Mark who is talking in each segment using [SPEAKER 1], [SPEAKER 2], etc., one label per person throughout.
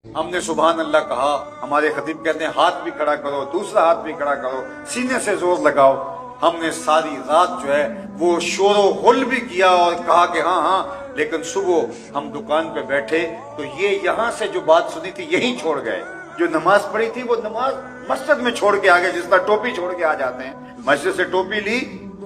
[SPEAKER 1] हमने सुभान अल्लाह कहा, हमारे खतीब कहते हैं हाथ भी खड़ा करो, दूसरा हाथ भी खड़ा करो, सीने से जोर लगाओ। हमने सारी रात जो है वो शोरो गुल भी किया और कहा कि हाँ हाँ, लेकिन सुबह हम दुकान पे बैठे तो ये यहाँ से जो बात सुनी थी यही छोड़ गए। जो नमाज पढ़ी थी वो नमाज मस्जिद में छोड़ के आ गए, जिस तरह टोपी छोड़ के आ जाते हैं। मस्जिद से टोपी ली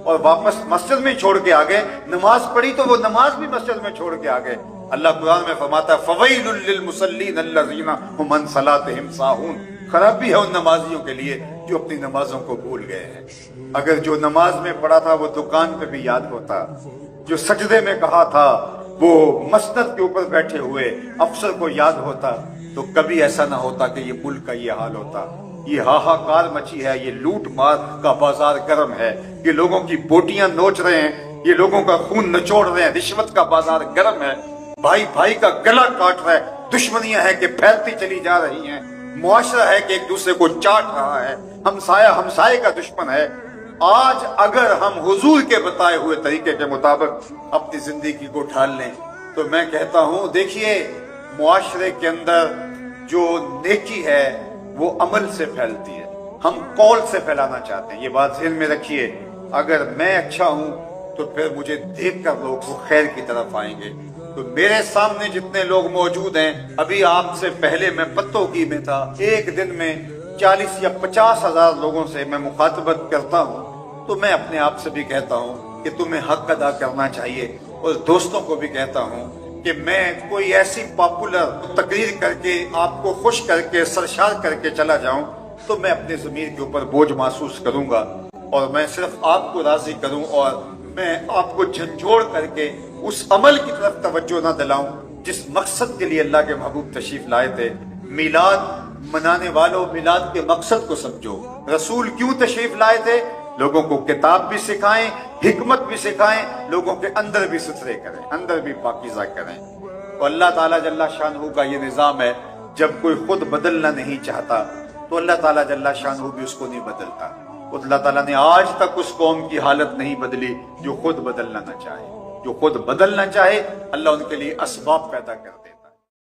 [SPEAKER 1] और वापस मस्जिद में छोड़ के आ गए। नमाज पढ़ी तो वो नमाज भी मस्जिद में छोड़ के आ गए। अल्लाह कुरान में फरमाता है फवैलुल लिल मुसल्लीन अल्लज़ीना हुम अन सलातिहिम साहून। खराबी है उन नमाजियों के लिए जो अपनी नमाजों को भूल गए हैं। अगर जो नमाज में पढ़ा था वो दुकान पे भी याद होता, जो सजदे में कहा था वो मसनद के ऊपर बैठे हुए अफसर को याद होता, तो कभी ऐसा ना होता कि ये मुल्क का ये हाल होता। ये हाहाकार मची है, ये लूट मार का बाजार गर्म है, ये लोगों की बोटियां नोच रहे हैं, ये लोगों का खून निचोड़ रहे हैं, रिश्वत का बाजार गर्म है, भाई भाई का गला काट रहा है, दुश्मनियां हैं कि फैलती चली जा रही हैं, मुआशरा है कि एक दूसरे को चाट रहा है, हमसाया हमसाये का दुश्मन है। आज अगर हम हुजूर के बताए हुए तरीके के मुताबिक अपनी जिंदगी को ढाल लें तो मैं कहता हूं, देखिए मुआशरे के अंदर जो नेकी है वो अमल से फैलती है, हम कौल से फैलाना चाहते हैं। ये बात ज़हन में रखिए, अगर मैं अच्छा हूं तो फिर मुझे देखकर लोग वो खैर की तरफ आएंगे। तो मेरे सामने जितने लोग मौजूद हैं, अभी आपसे पहले मैं पत्तों की में था, एक दिन में 40 या 50 हजार लोगों से मैं मुखातबत करता हूँ, तो मैं अपने आप से भी कहता हूँ कि तुम्हें हक अदा करना चाहिए, और दोस्तों को भी कहता हूँ कि मैं कोई ऐसी पॉपुलर तकरीर करके आपको खुश करके सरशार करके चला जाऊं तो मैं अपने ज़मीर के ऊपर बोझ महसूस करूंगा, और मैं सिर्फ आपको राजी करूं और मैं आपको झंझोड़ करके उस अमल की तरफ तवज्जो ना दिलाऊं जिस मकसद के लिए अल्लाह के महबूब तशरीफ लाए थे। मिलाद मनाने वालों, मिलाद के मकसद को समझो। रसूल क्यों तशरीफ लाए थे? लोगों को किताब भी सिखाएं, हिकमत भी सिखाएं, लोगों के अंदर भी सुथरे करें, अंदर भी पाकीज़ा करें। तो अल्लाह ताला जल्ला शानहू का ये निज़ाम है, जब कोई खुद बदलना नहीं चाहता तो अल्लाह ताला जल्ला शानहू भी उसको नहीं बदलता। अल्लाह ताला ने आज तक उस कौम की हालत नहीं बदली जो खुद बदलना न चाहे। जो खुद बदलना चाहे अल्लाह उनके लिए असबाब पैदा कर दे।